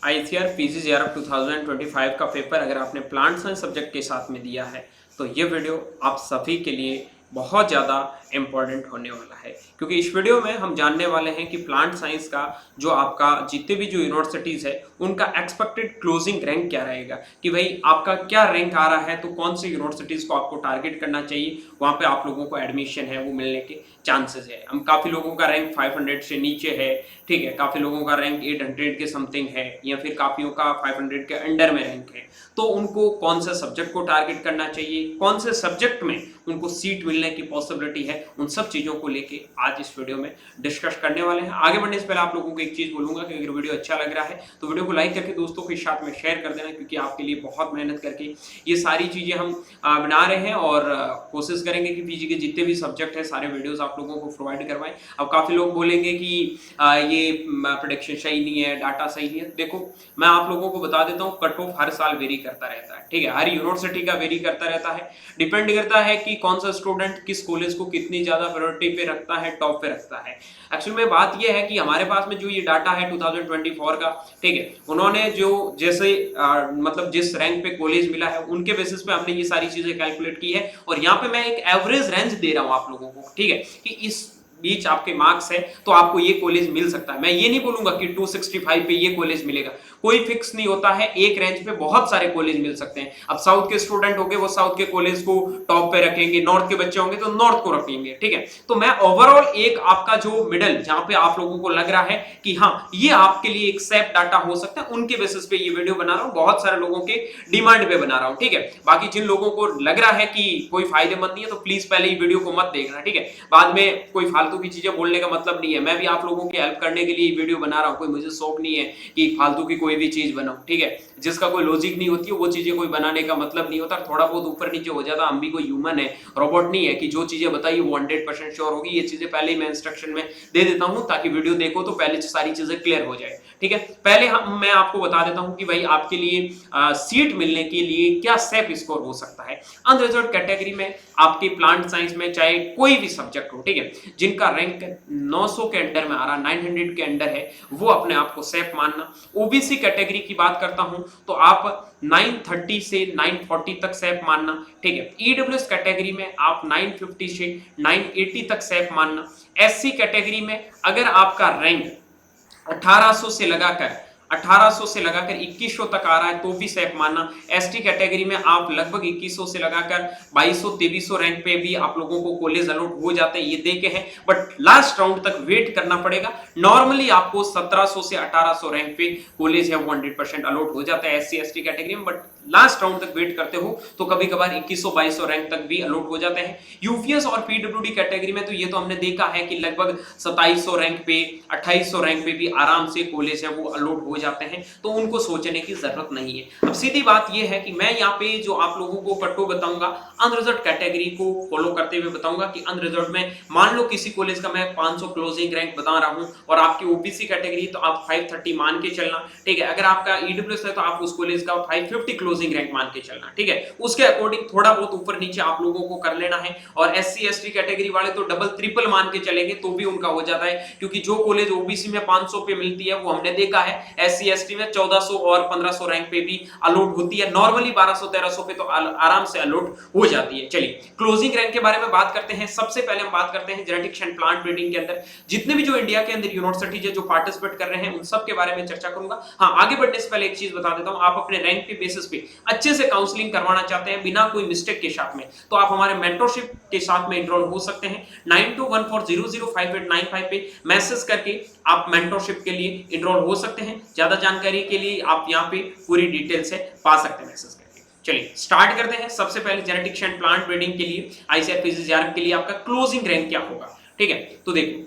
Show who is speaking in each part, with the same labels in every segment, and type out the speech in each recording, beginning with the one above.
Speaker 1: ICR पीजीजीआरएफ 2025 का paper अगर आपने प्लांट साइंस सब्जेक्ट के साथ में दिया है तो ये वीडियो आप सभी के लिए बहुत ज़्यादा इम्पॉर्टेंट होने वाला है, क्योंकि इस वीडियो में हम जानने वाले हैं कि प्लांट साइंस का जो आपका जितने भी जो यूनिवर्सिटीज़ है उनका एक्सपेक्टेड क्लोजिंग रैंक क्या रहेगा, कि भाई आपका क्या रैंक आ रहा है तो कौन सी यूनिवर्सिटीज़ को आपको टारगेट करना चाहिए, वहाँ पे आप लोगों को एडमिशन है वो मिलने के चांसेस है। हम काफ़ी लोगों का रैंक 500 से नीचे है, ठीक है, काफ़ी लोगों का रैंक 800 के समथिंग है, या फिर काफ़ियों का 500 के अंडर में रैंक है। तो उनको कौन से सब्जेक्ट को टारगेट करना चाहिए, कौन से सब्जेक्ट में उनको सीट मिलने की पॉसिबिलिटी है, उन सब चीज़ों को लेके आज इस वीडियो में डिस्कस करने वाले हैं। आगे बढ़ने से पहले आप लोगों को एक चीज़ बोलूंगा कि अगर वीडियो अच्छा लग रहा है तो वीडियो को लाइक करके दोस्तों के साथ में शेयर कर देना, क्योंकि आपके लिए बहुत मेहनत करके ये सारी चीज़ें हम बना रहे हैं और कोशिश करेंगे कि पीजी के जितने भी सब्जेक्ट है सारे वीडियोस आप लोगों को प्रोवाइड करवाएं। अब काफ़ी लोग बोलेंगे कि ये प्रोडिक्शन सही नहीं है, डाटा सही नहीं है। देखो, मैं आप लोगों को बता देता हूँ, कट ऑफ हर साल वेरी करता रहता है, ठीक है, हर यूनिवर्सिटी का वेरी करता रहता है। डिपेंड करता है कि कौन सा स्टूडेंट किस कॉलेज को कितनी ज्यादा प्रायोरिटी पे रखता है, टॉप पे रखता है। एक्चुअली में बात यह है कि हमारे पास में जो ये डाटा है 2024 का, ठीक है, उन्होंने जो जैसे मतलब जिस रैंक पे कॉलेज मिला है उनके बेसिस पे हमने ये सारी चीजें कैलकुलेट की है, और यहाँ पे मैं एक एवरेज रेंज दे रहा हूँ आप लोगों को, ठीक है, कि इस बीच आपके मार्क्स है तो आपको ये कॉलेज मिल सकता है। मैं ये नहीं बोलूंगा कि 265 पे ये कॉलेज मिलेगा, कोई फिक्स नहीं होता है, एक रेंज पे बहुत सारे कॉलेज मिल सकते हैं। अब साउथ के स्टूडेंट होंगे वो साउथ के कॉलेज को टॉप पे रखेंगे, नॉर्थ के बच्चे होंगे तो नॉर्थ को रखेंगे, ठीक है। तो मैं ओवरऑल एक आपका जो मिडल जहां पे आप लोगों को लग रहा है कि हाँ ये आपके लिए एक सेफ डाटा हो सकता है, उनके बेसिस पे ये वीडियो बना रहा हूं, बहुत सारे लोगों के डिमांड पे बना रहा हूं, ठीक है। बाकी जिन लोगों को लग रहा है कि कोई फायदेमंद नहीं है तो प्लीज पहले ही वीडियो को मत देखना, ठीक है, बाद में कोई फालतू की चीजें बोलने का मतलब नहीं है। मैं भी आप लोगों की हेल्प करने के लिए वीडियो बना रहा हूं, कोई मुझे शौक नहीं है कि फालतू की कोई भी चीज बनाऊं, ठीक है। जिसका कोई लॉजिक नहीं होती है वो चीजें कोई बनाने का मतलब नहीं होता, थोड़ा बहुत ऊपर नीचे हो जाता, हम भी कोई ह्यूमन है, रोबोट नहीं है कि जो चीजें बताई वो 100% श्योर होगी। ये चीजें पहले ही मैं इंस्ट्रक्शन में दे देता हूं ताकि वीडियो देखो तो पहले सारी चीजें क्लियर हो जाए, ठीक है। पहले मैं आपको बता देता हूं कि भाई आपके लिए सीट मिलने के लिए क्या सेफ स्कोर हो सकता है। अनरिजर्व्ड कैटेगरी में आपके प्लांट साइंस में चाहे कोई भी सब्जेक्ट हो, ठीक है, जिनका रैंक 900 के अंडर में आ रहा, 900 के अंडर है, वो अपने आप को सेफ मानना। ओबीसी कैटेगरी की बात करता हूं तो आप 930 से 940 तक सेफ मानना, ठीक है। ईडब्ल्यूएस कैटेगरी में आप 950 से 980 तक सेफ मानना। एससी कैटेगरी में अगर आपका रैंक 1800 से लगाकर 2100 तक आ रहा है तो भी सेफ मानना। एसटी कैटेगरी में आप लगभग 2100 से लगाकर 2200-2300 रैंक पे भी आप लोगों को कॉलेज अलॉट हो जाते हैं, ये देखे हैं, बट लास्ट राउंड तक वेट करना पड़ेगा। नॉर्मली आपको 1700 से 1800 रैंक पे कॉलेज है वो 100% अलॉट हो जाता है एससी एसटी कैटेगरी में, बट लास्ट राउंड तक वेट करते हो तो कभी कभार 2100-2200 रैंक तक भी अलॉट हो जाते हैं। यूपीएस और पीडब्ल्यूडी कैटेगरी में तो ये तो हमने देखा है कि लगभग 2700 रैंक पे 2800 रैंक पे भी आराम से कॉलेज है वो अलॉट हो जाते हैं, तो उनको सोचने की जरूरत नहीं है। अब सीधी बात यह है कि मैं यहाँ पे जो आप लोगों को कट्टो बताऊंगा अनरिजर्व्ड कैटेगरी को फॉलो करते हुए बताऊंगा कि अनरिजर्व्ड में मान लो किसी कॉलेज का मैं 500 क्लोजिंग रैंक बता रहा हूं और आपकी ओबीसी कैटेगरी तो आप 530 मान के चलना, ठीक है। अगर आपका ईडब्ल्यूएस है तो आप उस कॉलेज का 550 क्लोजिंग रैंक मान के चलना, ठीक है। उसके अकॉर्डिंग थोड़ा बहुत ऊपर नीचे आप लोगों को कर लेना है। और एससी एसटी कैटेगरी वाले तो डबल ट्रिपल मान के चलेंगे तो भी उनका हो जाता है, क्योंकि जो कॉलेज ओबीसी में 500 पे मिलती है वो हमने देखा है एससी एसटी में 1400 और 1500 रैंक पे भी अलॉट होती है। नॉर्मली 1200-1300 पे तो आराम से अलॉट हो जाती है। चलिए क्लोजिंग रैंक के बारे में बात करते हैं। सबसे पहले हम बात करते हैं जेनेटिक्स एंड प्लांट ब्रीडिंग के अंदर जितने भी जो इंडिया के अंदर यूनिवर्सिटीज है जो पार्टिसिपेट कर रहे हैं उन सब के बारे में चर्चा करूंगा। हाँ, आगे बढ़ने से पहले एक चीज बता देता हूं, आप अपने रैंक के बेसिस पे अच्छे से काउंसलिंग करवाना चाहते हैं बिना कोई मिस्टेक के साथ में, तो आप हमारे मेंटरशिप के साथ में एनरोल हो सकते हैं। 9214005895 पे मैसेज करके आप मेंटरशिप के लिए एनरोल हो सकते हैं। ज्यादा जानकारी के लिए आप यहाँ पे पूरी डिटेल से पा सकते हैं मैसेज करके। चलिए स्टार्ट करते हैं। सबसे पहले जेनेटिक्स एंड प्लांट ब्रीडिंग के लिए आईसीआर पीजीजीआरएफ के लिए आपका क्लोजिंग रैंक क्या होगा, ठीक है। तो देखो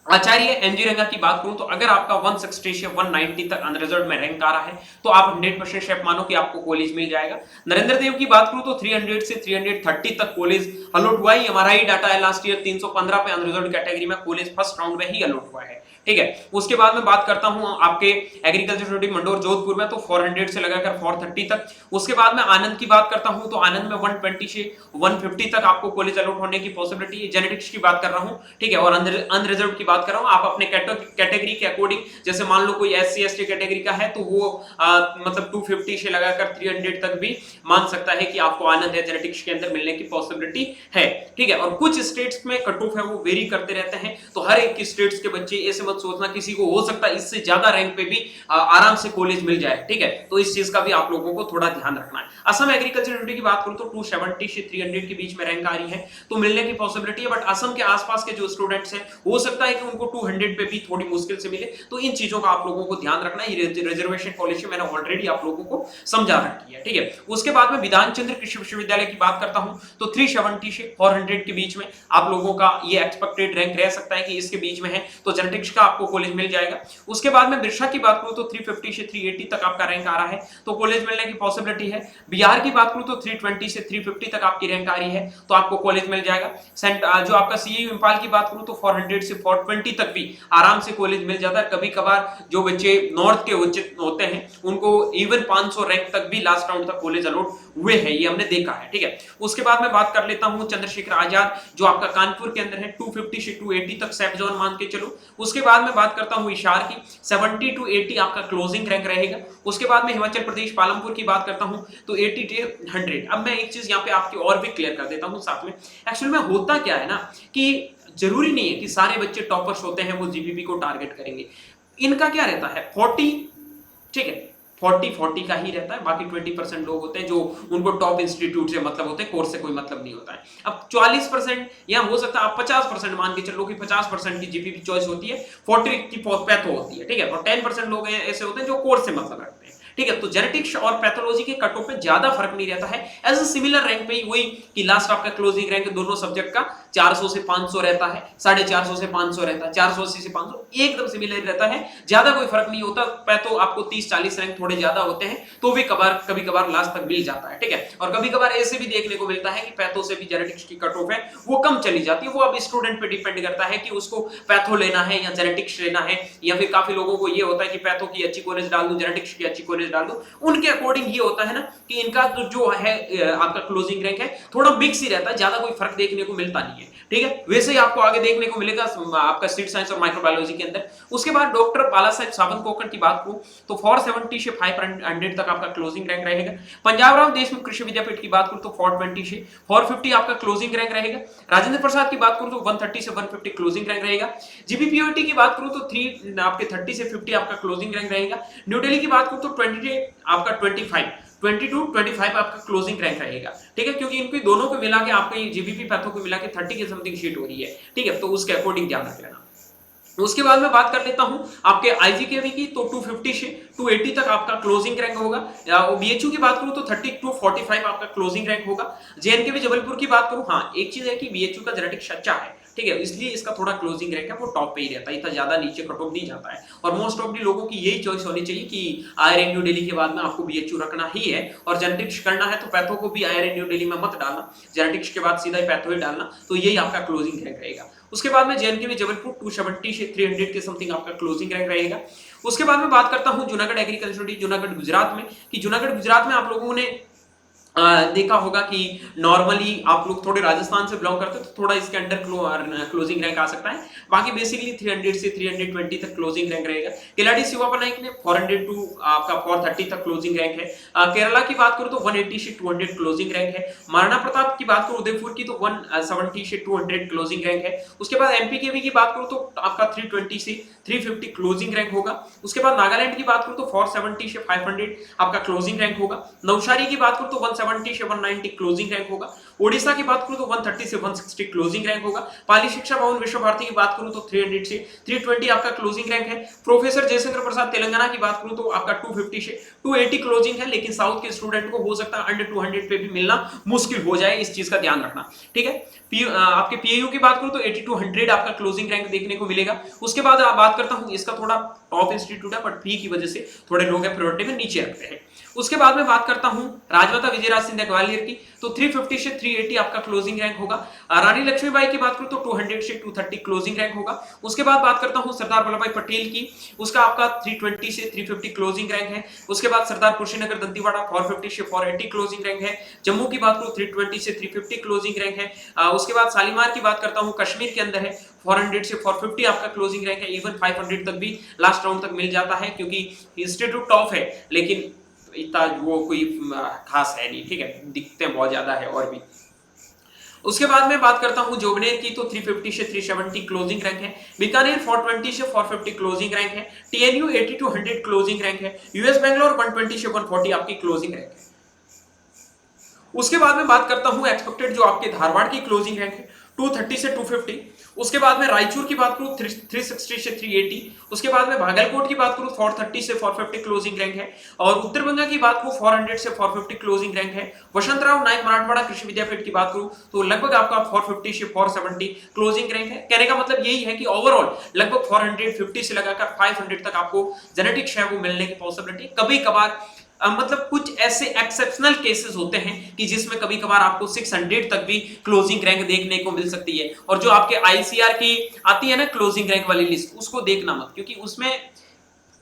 Speaker 1: आचार्य एमजी रंगा की बात करूं तो अगर आपका 160 से 190 तक अनरिजर्व्ड में रैंक आ रहा है तो आप 100% शेफ मानो कि आपको कॉलेज मिल जाएगा। नरेंद्र देव की बात करूं तो 300 से 330 तक कॉलेज अलॉट हुआ है। हमारा ही डाटा है लास्ट ईयर 315 पे अनरिजर्व्ड कैटेगरी में कॉलेज फर्स्ट राउंड में ही अलॉट हुआ है, ठीक है। उसके बाद में बात करता हूं आपके एग्रीकल्चर यूनिवर्सिटी मंडोर जोधपुर में, तो 400 से लगाकर 430 तक। उसके बाद में आनंद की बात करता हूं तो आनंद में 120 से 150 तक आपको कॉलेज अलॉट होने की पॉसिबिलिटी है। जेनेटिक्स की बात कर रहा हूं, ठीक है, और अनरिजर्व की बात कर रहा हूं। आप अपने कैटेगरी के अकॉर्डिंग, जैसे मान लो कोई SC ST कैटेगरी का है तो वो मतलब 250 से लगाकर 300 तक भी मान सकता है कि आपको आनंद या जेनेटिक्स के अंदर मिलने की पॉसिबिलिटी है, ठीक है। और कुछ स्टेट्स में कट ऑफ है वो वेरी करते रहते हैं, तो हर एक की स्टेट्स के बच्चे ऐसे मत सोचना किसी को हो सकता है इससे ज्यादा रैंक पे भी आराम से कॉलेज मिल जाए, ठीक है। तो इस चीज का भी आप लोगों को थोड़ा ध्यान रखना है। असम एग्रीकल्चर यूनिवर्सिटी की बात करूं तो 270 से 300 के बीच में रैंक आ रही है, तो मिलने की पॉसिबिलिटी है। बट असम के आसपास के जो स्टूडेंट्स हैं हो सकता है कि उनको 200 पे भी थोड़ी मुश्किल से मिले, तो इन चीजों का आप लोगों को ध्यान रखना है। रिजर्वेशन पॉलिसी मैंने ऑलरेडी आप लोगों को समझा रखी है, ठीक है। उसके बाद में विधान चंद्र कृषि विश्वविद्यालय की बात करता हूं तो 370 से 400 के बीच में आप लोगों का ये एक्सपेक्टेड रैंक रह सकता है कि इसके बीच में है, तो जेनेटिक्स का आपको कॉलेज मिल जाएगा। उसके बाद में बिरसा की बात करूं तो 350 से 380 तक आपका रैंक आ रहा है, तो कॉलेज मिलने की पॉसिबिलिटी है। बिहार की बात करूं तो 320 से 350 तक आपकी रैंक आ रही है, तो आपको कॉलेज मिल जाएगा। जो आपका CU इंफाल की बात करूं तो 400 से 420 तक भी आराम से कॉलेज मिल जाता है। कभी कभार जो बच्चे नॉर्थ के होते हैं उनको इवन 500 रैंक तक भी लास्ट राउंड तक कॉलेज अलॉट हुए हैं, ये हमने देखा है, ठीक है। उसके बाद में बात कर लेता हूं चंद्रशेखर आजाद जो आपका कानपुर के अंदर है, 250 से 280 तक सेफ जोन मान के चलो। उसके बाद में बात करता हूं हिसार की, 70 to 80 आपका क्लोजिंग रैंक रहेगा। उसके बाद में हिमाचल प्रदेश पालमपुर की बात करता हूं तो 80 से 100। अब मैं एक चीज यहाँ पे आपकी और भी क्लियर कर देता हूं साथ में। एक्चुअली में होता क्या है ना कि जरूरी नहीं है कि सारे बच्चे टॉपर्स होते हैं वो जीपीपी को टारगेट करेंगे। इनका क्या रहता है 40, ठीक है, 40 का ही रहता है। बाकी 20% लोग होते हैं जो उनको टॉप इंस्टीट्यूट से मतलब होते हैं, कोर्स से कोई मतलब नहीं होता है। अब 40% या हो सकता है आप 50% मान के चलो कि 50% की जीपीपी चॉइस होती है, 40 की पैथो होती है, ठीक है, और 10% लोग ऐसे होते हैं जो कोर्स से मतलब रखते हैं, ठीक है। तो जेनेटिक्स और पैथोलॉजी के कट ऑफ पे ज्यादा फर्क नहीं रहता है। एज अ सिमिलर रैंक पे ही वही कि लास्ट आपका क्लोजिंग रैंक दोनों सब्जेक्ट का 400 से 500 रहता है, 450 से 500 रहता है, 480 से 500 एकदम सिमिलर रहता है, ज्यादा कोई फर्क नहीं होता। पैथो आपको 30-40 रैंक थोड़े ज्यादा होते हैं तो भी कभी कभार लास्ट तक मिल जाता है, ठीक है। और कभी कभार ऐसे भी देखने को मिलता है कि पैथो से भी जेनेटिक्स की कट ऑफ है वो कम चली जाती है। वो अब स्टूडेंट पे डिपेंड करता है कि उसको पैथो लेना है या जेनेटिक्स लेना है, या फिर काफी लोगों को ये होता है कि पैथो की अच्छी कॉलेज डाल दूं, जेनेटिक्स की अच्छी कॉलेज डाल दूं। उनके अकॉर्डिंग ये होता है ना कि इनका जो है आपका क्लोजिंग रैंक है थोड़ा मिक्स ही रहता है, ज्यादा कोई फर्क देखने को मिलता नहीं है, ठीक है। वैसे ही आपको आगे देखने को मिलेगा आपका स्ट्रीट साइंस और माइक्रोबायोलॉजी के अंदर। उसके बाद डॉक्टर बाला साहेब सावंतकोकर की बात करूं तो 470 से 500 तक आपका क्लोजिंग रैंक रहेगा। पंजाब राव देशमुख कृषि विद्यापीठ की बात करूं तो 420 से 450 आपका क्लोजिंग रैंक रहेगा। राजेंद्र प्रसाद की बात करूं तो 130 से 150 क्लोजिंग रैंक रहेगा। जीपीपीओटी की बात करूं तो 3 आपके 30 से 50 आपका क्लोजिंग रैंक रहेगा। न्यू दिल्ली की बात करूं तो 20 आपका 22-25 आपका क्लोजिंग रैंक रहेगा, ठीक है, क्योंकि इनकी दोनों को मिला के आपका जीबीपी पैथो को मिला के 30 के समथिंग शीट हो रही है, ठीक है, तो उसके अकॉर्डिंग ध्यान रख लेना। उसके बाद में बात कर लेता हूं आपके आईजीकेवी की, तो 250 से 280 तक आपका क्लोजिंग रैंक होगा। बीएचयू की बात करूं तो 30 to 45 आपका क्लोजिंग रैंक होगा। जेएनकेवी जबलपुर की बात करूं, हाँ एक चीज है कि बीएचयू का जेनेटिक्स अच्छा है, ठीक है, इसलिए इसका थोड़ा क्लोजिंग रैंक है वो टॉप पे ही रहता है, इतना ज्यादा नीचे कट ऑफ नहीं जाता है। और मोस्ट ऑफ दी लोगों की यही चॉइस होनी चाहिए कि आईआईएम न्यू दिल्ली के बाद में आपको बीएचयू रखना ही है, और जेनेटिक्स करना है तो पैथो को भी आईआईएम न्यू दिल्ली में मत डालना, जेनेटिक्स के बाद सीधा ही पैथो ही डालना, तो यही आपका क्लोजिंग रैंक रहेगा। उसके बाद में जेएनकेवी जबलपुर 270 से 300 के समथिंग आपका क्लोजिंग रैंक रहेगा। उसके बाद में बात करता हूं जूनागढ़ एग्रीकल्चर यूनिवर्सिटी जूनागढ़ गुजरात में, कि जूनागढ़ गुजरात में आप लोगों ने देखा होगा कि नॉर्मली आप लोग थोड़े राजस्थान से बिलोंग करते हैं तो थोड़ा इसके अंडर क्लोजिंग रैंक आ सकता है। बाकी बेसिकली 300 से 320 तक क्लोजिंग रैंक रहेगा। केलाडी शिवापा नाइक ने 400 टू आपका 430 तक क्लोजिंग रैंक है। केरला की बात करूं तो 180 से 200 क्लोजिंग रैंक है। महाराणा प्रताप की बात करूं उदयपुर की तो 170 से 200 क्लोजिंग रैंक है। उसके बाद एमपीकेवी की बात करूं तो आपका 320 से 350 क्लोजिंग रैंक होगा। उसके बाद नागालैंड की बात करूं तो 470 से 500 आपका क्लोजिंग रैंक होगा। नवसारी की बात करूं तो 170 से 190 क्लोजिंग रैंक होगा। ओडिशा की बात करूं तो 130 से 160 क्लोजिंग रैंक होगा। पाली शिक्षा भवन विश्व भारती की बात करूं तो 300 से 320 आपका क्लोजिंग रैंक है। प्रोफेसर जयशंकर प्रसाद तेलंगाना की बात करूं तो आपका 250 से 280 क्लोजिंग है, लेकिन साउथ के स्टूडेंट को हो सकता है अंडर 200 पे भी मिलना मुश्किल हो जाए, इस चीज का ध्यान रखना, ठीक है। आपके पीएयू की बात करूं तो 80 to 100 आपका क्लोजिंग रैंक देखने को मिलेगा। उसके बाद बात करता हूं इसका थोड़ा टॉप इंस्टीट्यूट है, बट फी की वजह से थोड़े लोग है प्रायोरिटी में नीचे रखते हैं। उसके बाद में बात करता हूं राजमाता विजयराज सिंधिया ग्वालियर की, तो 350 से 380 आपका क्लोजिंग रैंक होगा। रानी लक्ष्मीबाई की बात करूं तो 200 से 230 क्लोजिंग रैंक होगा। उसके बाद बात करता हूं सरदार वल्लभ भाई पटेल की, उसका आपका 320 से 350 क्लोजिंग रैंक है। उसके बाद सरदार कुशीनगर दंतीवाड़ा 450 से 480 क्लोजिंग रैंक है। जम्मू की बात करूं 320 से 350 क्लोजिंग रैंक है। उसके बाद शालीमार की बात करता हूं, कश्मीर के अंदर है, 400 से 450 आपका क्लोजिंग रैंक है। इवन 500 तक भी लास्ट राउंड तक मिल जाता है, क्योंकि इंस्टीट्यूट टॉप है लेकिन इतना वो कोई खास है नहीं, ठीक है, दिखते बहुत ज्यादा है और भी। उसके बाद में बात करता हूं जोबनेर की, तो 350 से 370 क्लोजिंग रैंक है। बीकानेर 420 से 450 क्लोजिंग रैंक है। टीएनयू 80 टू 100 क्लोजिंग रैंक है। यूएस बेंगलोर 120 से 140 आपकी क्लोजिंग रैंक है। उसके बाद में बात करता हूं एक्सपेक्टेड जो आपके धारवाड़ की क्लोजिंग रैंक है 230 से 250। उसके बाद में रायचूर की बात करूं 360 से 380। उसके बाद में भागलकोट की बात करूं 430 से 450 क्लोजिंग रैंक है। और उत्तर बंगा की बात करूं 400 से 450 क्लोजिंग रैंक है। वसंतराव नायक मराठवाड़ा कृषि विद्यापीठ की बात करूं तो लगभग आपका 450 से 470 क्लोजिंग रैंक है। कहने का मतलब यही है कि ओवरऑल लगभग 450 से लगाकर 500 तक आपको जेनेटिक्स है वो मिलने की पॉसिबिलिटी। कभी कभार मतलब कुछ ऐसे एक्सेप्शनल केसेस होते हैं कि जिसमें कभी कभार आपको 600 तक भी क्लोजिंग रैंक देखने को मिल सकती है। और जो आपके आईसीआर की आती है ना क्लोजिंग रैंक वाली लिस्ट, उसको देखना मत, क्योंकि उसमें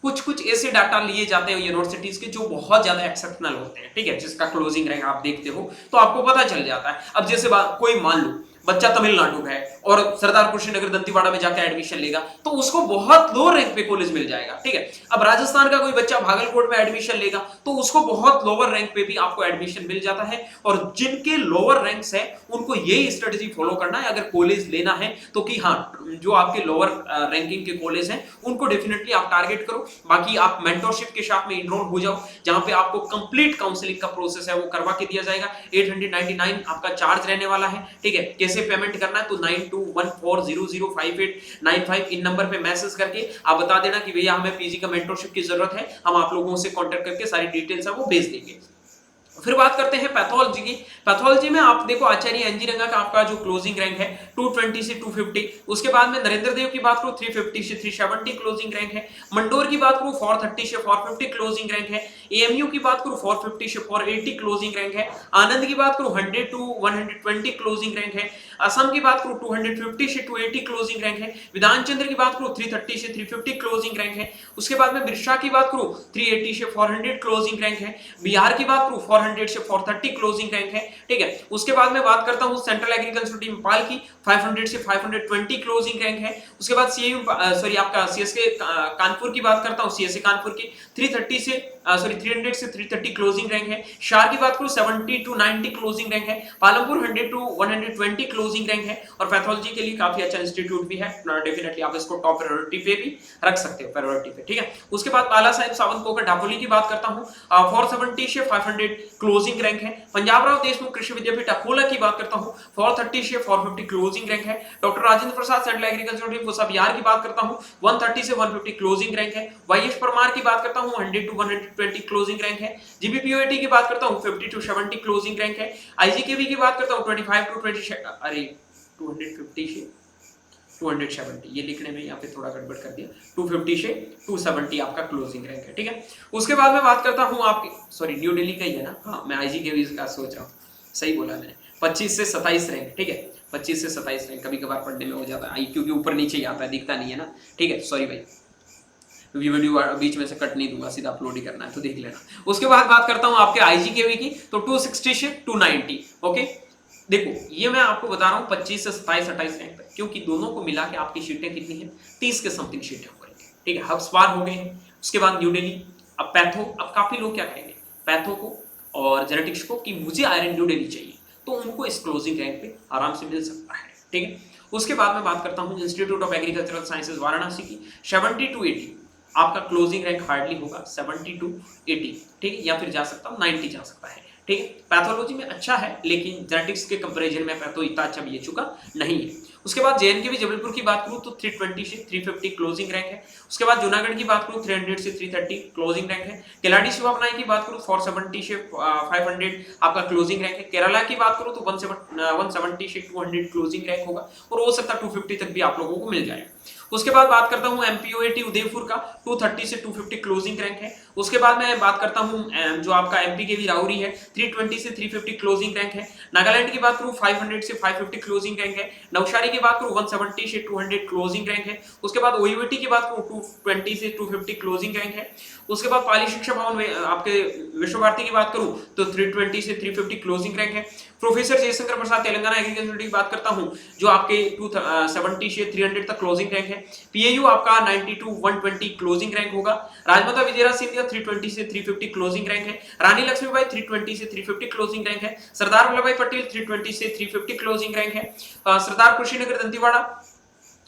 Speaker 1: कुछ कुछ ऐसे डाटा लिए जाते हैं यूनिवर्सिटीज के जो बहुत ज्यादा एक्सेप्शनल होते हैं, ठीक है, जिसका क्लोजिंग रैंक आप देखते हो तो आपको पता चल जाता है। अब जैसे कोई मान लो बच्चा तमिलनाडु का है और सरदार कुशीनगर दंतीवाड़ा में जाकर एडमिशन लेगा तो उसको बहुत लो रैंक पे कॉलेज मिल जाएगा, ठीक है। अब राजस्थान का कोई बच्चा भागलकोट में एडमिशन लेगा तो उसको बहुत लोअर रैंक पे भी आपको एडमिशन मिल जाता है। और जिनके लोअर रैंक्स है उनको यही स्ट्रेटजी फॉलो करना है अगर कॉलेज लेना है तो, कि हाँ जो आपके लोअर रैंकिंग के कॉलेज हैं उनको डेफिनेटली आप टारगेट करो। बाकी आप मेंटरशिप के साथ में इनरोल हो जाओ, जहां पे आपको कंप्लीट काउंसलिंग का प्रोसेस है वो करवा के दिया जाएगा। 899 आपका चार्ज रहने वाला है, ठीक है। कैसे पेमेंट करना है तो 9214005895 इन नंबर पे मैसेज करके आप बता देना कि भैया हमें पीजी का मेंटरशिप की जरूरत है, हम आप लोगों से कांटेक्ट करके सारी डिटेल्स है वो भेज देंगे। फिर बात करते हैं पैथोलॉजी की। पैथोलॉजी में आप देखो आचार्य एनजी रंगा का आपका जो क्लोजिंग रैंक है 220 से 250। उसके बाद में नरेंद्र देव की बात करूं 350 से 370 क्लोजिंग रैंक है। मंडोर की बात करूं 430 से 450 क्लोजिंग रैंक है। एएमयू की बात करूं 450 से 480 क्लोजिंग रैंक है। आनंद की बात करूं 100 टू 120 क्लोजिंग रैंक है। असम की बात करूं 250 से 280 क्लोजिंग रैंक है। विधान चंद्र की बात करूं 330 से 350 क्लोजिंग रैंक है। उसके बाद में बिरसा की बात करूं 380 से 400 क्लोजिंग रैंक है। बिहार की बात करूं 400 से 430 क्लोजिंग रैंक है, ठीक है। उसके बाद में बात करता हूं सेंट्रल एग्रीकल्चर यूनिवर्सिटी भोपाल की 500 से 520 क्लोजिंग रैंक है। उसके बाद सीएयू सॉरी आपका सीएसके कानपुर की बात करता हूं, सीएसए कानपुर की 330 से 300 से 330 क्लोजिंग रैंक है। शार की बात करूं 70 टू 90 क्लोजिंग रैंक है। पालमपुर 100 टू 120 क्लोजिंग रैंक है। और पैथोलॉजी के लिए काफी अच्छा इंस्टीट्यूट भी है, डेफिनेटली आप इसको टॉप प्रायोरिटी पे भी रख सकते हो, प्रायोरिटी पे, ठीक है। उसके बाद बाला साहेब सावंत कोकर डापोली की बात करता हूं 470 से 500 क्लोजिंग रैंक है। पंजाब राव देशमुख कृषि विद्यापीठ अकोला की बात करता हूं 430 से 450 क्लोजिंग रैंक है। Doctor Rajendra Prasad central agriculture university Bihar की बात करता हूं 130 से 150 क्लोजिंग रैंक है। वाईएस परमार की बात करता हूं 100 टू 120 क्लोजिंग रैंक है। जीबीपीओटी की बात करता हूं 50 टू 70 क्लोजिंग रैंक है। आईजीकेवी की बात करता हूं 25 टू 20 अरे 250 से 270, ये लिखने में यहाँ पे थोड़ा गड़बड़ कर दिया, 250 से 270 आपका क्लोजिंग रैंक है, ठीक है। उसके बाद में बात करता हूँ आपकी सॉरी न्यू दिल्ली का ही है ना, हाँ मैं आईजीकेवी का सोच रहा हूँ, सही बोला मैंने, 25 से 27 रैंक, ठीक है, 25 से 27 रैंक। कभी कभार पढ़ने में हो जाता है क्योंकि ऊपर नीचे ही आता है, दिखता नहीं है ना, ठीक है, सॉरी भाई, वीडियो बीच में से कट नहीं दूंगा, सीधा अपलोड ही करना है तो देख लेना। उसके बाद बात करता हूँ आपके आईजीकेवी की, तो 260 से 290, ओके। देखो ये मैं आपको बता रहा हूँ 25 से 27-28 रैंक तक, क्योंकि दोनों को मिला के आपकी सीटें कितनी है, 30 के समथिंग सीटें हो गई, ठीक है। हब स्पार हो गए हैं, उसके बाद न्यू दिल्ली, अब पैथो। अब काफी लोग क्या कहेंगे पैथो को और जेनेटिक्स को कि मुझे आयरन न्यू दिल्ली चाहिए, तो उनको इस क्लोजिंग रैंक पे आराम से मिल सकता है, ठीक है। उसके बाद में बात करता हूँ institute of agricultural sciences Varanasi की 70 टू 80 आपका क्लोजिंग रैंक हार्डली होगा, 70 टू 80, ठीक है, या फिर जा सकता हूँ 90 जा सकता है, ठीक है। पैथोलॉजी में अच्छा है लेकिन जेनेटिक्स के कंपैरिजन में पैथो इतना अच्छा भी ये चुका नहीं है। उसके बाद जेएनके भी जबलपुर की बात करूं तो 320 से 350 क्लोजिंग रैंक है। उसके बाद जूनागढ़ की बात करूं 300 से 330 क्लोजिंग रैंक है। केलाडी शिवापनाई की बात करूं 470 से 500 आपका क्लोजिंग रैंक है। केरला की बात करूं तो 170 से 200 क्लोजिंग रैंक होगा और हो सकता है 250 तक भी आप लोगों को मिल जाए। उसके बाद बात करता हूँ एमपीओएटी उदयपुर का 230 से 250 क्लोजिंग रैंक है। उसके बाद मैं बात करता हूँ जो आपका एमपीकेवी राउरी है 320 से 350 क्लोजिंग रैंक है। नागालैंड की बात करूँ 500 से 550 क्लोजिंग रैंक है। नवसारी की बात करूँ 170 से 200 क्लोजिंग रैंक है। उसके बाद ओयूएटी की बात करूँ 220 से 250 क्लोजिंग रैंक है। उसके बाद पाली शिक्षा भवन आपके विश्व भारती की बात करूं तो 320 से 350 क्लोजिंग रैंक है। प्रोफेसर जयशंकर प्रसाद तेलंगाना एग्रीकल्चर की बात करता हूं जो आपके 270 से 300 तक क्लोजिंग रैंक है। पीएयू आपका 90 टू 120 क्लोजिंग रैंक होगा। राजमाता विजयराज सिंधिया 320 से 350 क्लोजिंग रैंक है। रानी लक्ष्मीबाई 320 से 350 क्लोजिंग रैंक है। सरदार वल्लभ भाई पटेल 320 से 350 क्लोजिंग रैंक है। सरदार कुशीनगर दंतेवाड़ा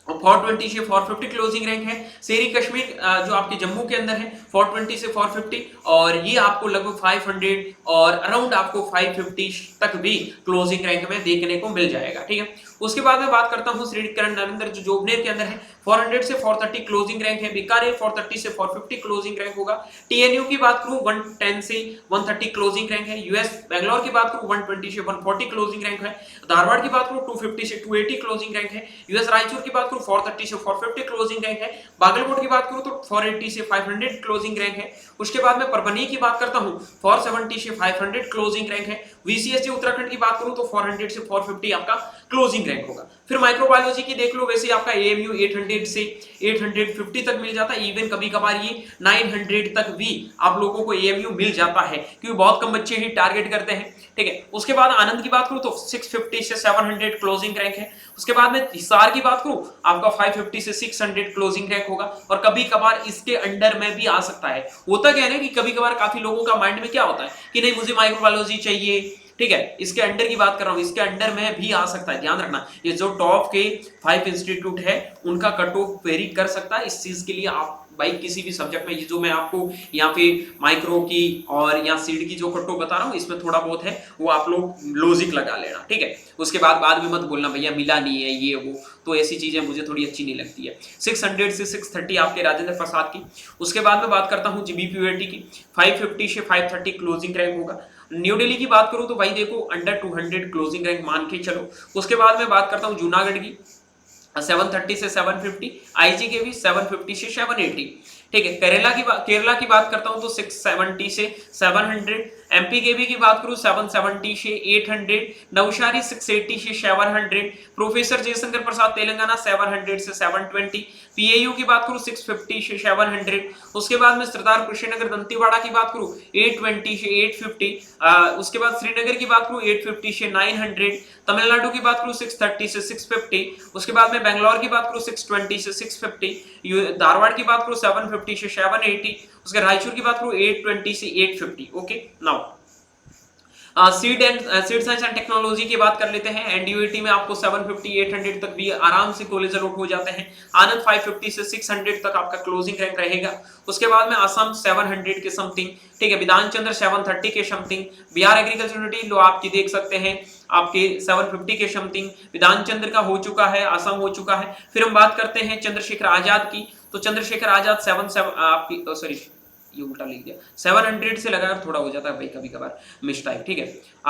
Speaker 1: 420 से 450 क्लोजिंग रैंक है। शेरी कश्मीर जो आपके जम्मू के अंदर है 420 से 450 और ये आपको लगभग 500 और अराउंड आपको 550 तक भी क्लोजिंग रैंक में देखने को मिल जाएगा। ठीक है, उसके बाद मैं बात करता हूं श्री किरण नरेंद्र जो जोबनेर के अंदर है 400 से 430 क्लोजिंग रैंक है। बीकानेर 430 से 450 क्लोजिंग रैंक होगा। टीएनयू की बात करूं 110 से 130 क्लोजिंग रैंक है। यूएस बेंगलोर की बात करूं 120 से 140 क्लोजिंग रैंक है। धारवाड़ की बात करूं 250 से 280 क्लोजिंग रैंक है। यूएस रायचूर की बात करूं 430 से 450 क्लोजिंग रैंक है। बागलकोट की बात करूं तो 480 से 500 क्लोजिंग रैंक है। उसके बाद मैं परभनी की बात करता हूं 470 से 500 क्लोजिंग रैंक है। वीसीएससी उत्तराखंड की बात करूं तो 400 से 450 आपका क्लोजिंग रैंक होगा। फिर माइक्रोबायोलॉजी की देख लो, वैसे आपका एएमयू 800 से 850 तक मिल जाता है। इवन कभी कभार ये 900 तक भी आप लोगों को एएमयू मिल जाता है क्योंकि बहुत कम बच्चे ही टारगेट करते हैं। ठीक है, उसके बाद आनंद की बात करूं तो 650 से 700 क्लोजिंग रैंक है। उसके बाद में हिसार की बात करूं आपका 550 से 600 क्लोजिंग रैंक होगा और कभी कभार इसके अंडर में भी आ सकता है। होता क्या है ना कि कभी कभार काफी लोगों का माइंड में क्या होता है कि नहीं मुझे माइक्रोबायोलॉजी चाहिए, ठीक है, इसके अंडर की बात कर रहा हूं, इसके अंडर में भी आ सकता है। ध्यान रखना ये जो टॉप के 5 इंस्टीट्यूट है उनका कट ऑफ वेरी कर सकता है। इस चीज के लिए आप भाई किसी भी सब्जेक्ट में ये जो मैं आपको यहाँ पे माइक्रो की और यहाँ सीड की जो कट ऑफ बता रहा हूँ इसमें थोड़ा बहुत है वो आप लोग लॉजिक लगा लेना। ठीक है, उसके बाद में मत बोलना भैया मिला नहीं है ये वो, तो ऐसी चीजें मुझे थोड़ी अच्छी नहीं लगती है। 600 से 630 आपके राजेंद्र प्रसाद की। उसके बाद में बात करता हूँ जीबीपीयूटी की 550 से 530 क्लोजिंग रैंक होगा। न्यू दिल्ली की बात करूं तो भाई देखो अंडर 200 क्लोजिंग रैंक मान के चलो। उसके बाद में बात करता हूं जूनागढ़ की 730 से 750, आईजी के भी 750 से 780। ठीक है, केरला की बात करता हूं तो 670 से 700। एमपी के भी की बात करूं 770 से 800। नवसारी 680 से 700। प्रोफेसर जयशंकर प्रसाद तेलंगाना 700 से 720। पीएयू की बात करूं 650 से 700। उसके बाद में सरदार कुशीनगर दंतेवाड़ा की बात करूं 820 से 850। उसके बाद श्रीनगर की बात करूं 850 से 900। तमिलनाडु की बात करूं 630 से 650। उसके बाद में बेंगलोर की बात करूं 620 से 650। धारवाड़ की बात करूं 750 से 780। उसके रायचूर की बात करूं 820 से 850। Okay, now seed science and technology की बात कर लेते हैं। एनडीयूटी में आपको 750 800 तक भी आराम से कॉलेज अलॉट हो जाते हैं। आनंद 550 से 600 तक आपका क्लोजिंग रैंक रहेगा। उसके बाद में असम 700 के समथिंग, ठीक है, विधान चंद्र 730 के समथिंग। बिहार एग्रीकल्चर यूनिवर्सिटी लो आपकी देख सकते हैं आपके 750 के समथिंग विधान चंद्र का हो चुका है, असम हो चुका है। फिर हम बात करते हैं चंद्रशेखर आजाद की, तो चंद्रशेखर आजाद 77 आपकी सॉरी ये उल्टा लिख दिया, 700 से लगाकर थोड़ा हो जाता है भाई कभी कभार मिस्टेक। ठीक है,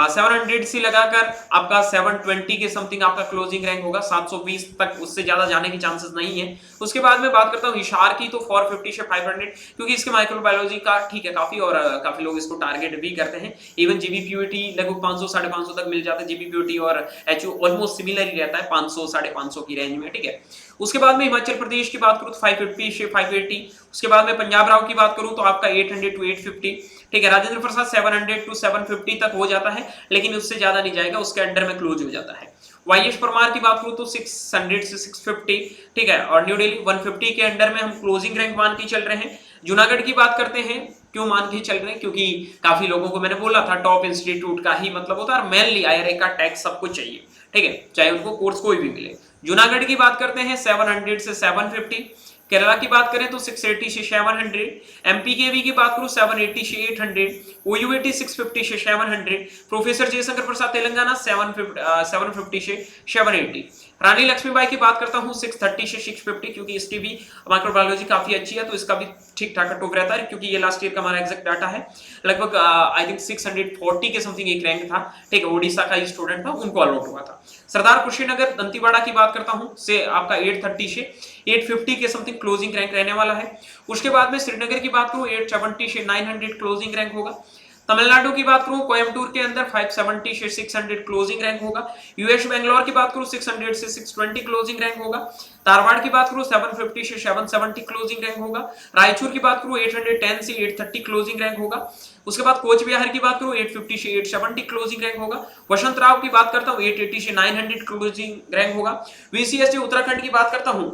Speaker 1: 700 से लगाकर आपका 720 के समथिंग आपका क्लोजिंग रैंक होगा। 720 तक उससे ज्यादा जाने की चांसेस नहीं है। उसके बाद में बात करता हूँ हिसार की, तो 450 से 500 क्योंकि इसके माइक्रोबायोलॉजी का ठीक है काफी और काफी लोग इसको टारगेट भी करते हैं। इवन जीबीपीयूटी लगभग 500 550 तक मिल जाता है। जीबीपीयूटी और एचयू ऑलमोस्ट सिमिलर ही रहता है 500 550 की रेंज में। ठीक है, उसके बाद में हिमाचल प्रदेश की बात करूं तो 550 से 580। उसके बाद में पंजाब राव की बात करूं तो आपका 800 टू 850। ठीक है, राजेंद्र प्रसाद 700 टू 750 तक हो जाता है लेकिन उससे ज्यादा नहीं जाएगा, उसके अंडर में क्लोज हो जाता है। वाईएस परमार की बात करूं तो 600 से 650। ठीक है, और न्यू दिल्ली 150 के अंडर में हम क्लोजिंग रैंक मान के चल रहे हैं। जूनागढ़ की बात करते हैं, क्यों मान के चल रहे हैं क्योंकि काफी लोगों को मैंने बोला था टॉप इंस्टीट्यूट का ही मतलब होता है और मेनली आईआरए का टैक्स सबको चाहिए। ठीक है, चाहे उनको कोर्स कोई भी मिले। जूनागढ़ की बात करते हैं 700 से 750। केरला की बात करें तो 680 से 700। एमपीकेवी की बात करूं 780 से 800। ओयूएटी 650 से 700। प्रोफेसर जयशंकर प्रसाद तेलंगाना 750 से 780। रानी लक्ष्मीबाई की बात करता हूँ 630 से 650, क्योंकि इसकी भी माइक्रोबायोलॉजी काफी अच्छी है तो इसका भी ठीक ठाक कट ऑफ रहता है, क्योंकि ये लास्ट ईयर का हमारा एग्जैक्ट डाटा है। लगभग आई थिंक 640 के समथिंग एक रैंक था, ठीक है, ओडिशा का स्टूडेंट था, उनको अलॉट हुआ था। सरदार कुशीनगर दंतीवाड़ा की बात करता हूँ से आपका 830 से 850 के समथिंग क्लोजिंग रैंक रहने वाला है। उसके बाद में श्रीनगर की बात करूँ 870 से 900 क्लोजिंग रैंक होगा। तमिलनाडु की बात करूं कोयम्बटूर के अंदर 570 से 600 क्लोजिंग रैंक होगा। यूएस बेंगलोर की बात करूं 600 से 620 क्लोजिंग रैंक होगा। धारवाड़ की बात करूं 750 से 770 क्लोजिंग रैंक होगा। रायचूर की बात करूं 810 से 830 क्लोजिंग रैंक होगा। उसके बाद कोच बिहार की बात करूं 850 से 870 क्लोजिंग रैंक होगा। वसंत राव की बात करता हूं 880 से 900 क्लोजिंग रैंक होगा। वीसीएसडी उत्तराखंड की बात करता हूं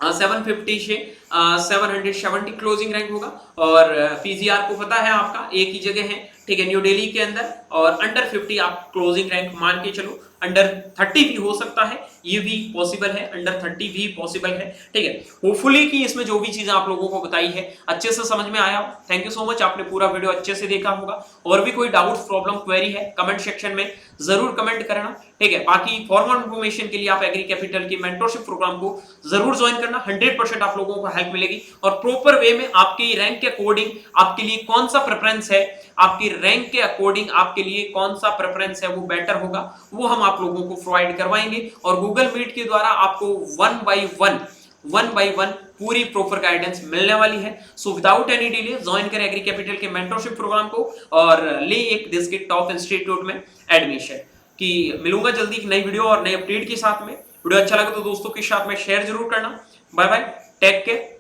Speaker 1: 750 से 770 क्लोजिंग रैंक होगा। और पीजीआर को पता है आपका एक ही जगह है, ठीक है, न्यू दिल्ली के अंदर। और अंडर 50 आप क्लोजिंग रैंक मान के चलो, अंडर 30 भी हो सकता है, ये भी पॉसिबल है, अंडर 30 भी पॉसिबल है, ठीक है। होपफुली कि इसमें जो भी चीजें आप लोगों को बताई है अच्छे से समझ में आया। थैंक यू सो मच, आपने पूरा वीडियो अच्छे से देखा होगा। और भी कोई डाउट प्रॉब्लम क्वेरी है कमेंट सेक्शन में जरूर कमेंट करना, ठीक है। बाकी फॉर मोर इन्फॉर्मेशन के लिए आप एग्री कैपिटल की मेंटरशिप प्रोग्राम को जरूर ज्वाइन करना, 100% आप लोगों को हेल्प मिलेगी। और प्रॉपर वे में आपकी रैंक के अकॉर्डिंग आपके लिए कौन सा प्रेफरेंस है, आपकी रैंक के अकॉर्डिंग आपके लिए कौन सा प्रेफरेंस है वो बेटर होगा, वो हम आप लोगों को प्रोवाइड करवाएंगे। और गूगल मीट के द्वारा आपको वन बाय वन पूरी प्रॉपर गाइडेंस मिलने वाली है। So without any delay join करें एग्री कैपिटल के मेंटरशिप प्रोग्राम को और ले एक देश के टॉप इंस्टीट्यूट में एडमिशन। कि मिलूंगा जल्दी एक नई वीडियो और नई अपडेट के साथ में। वीडियो अच्छा लगा तो दोस्तों के साथ में शेयर जरूर करना। Bye bye, take care.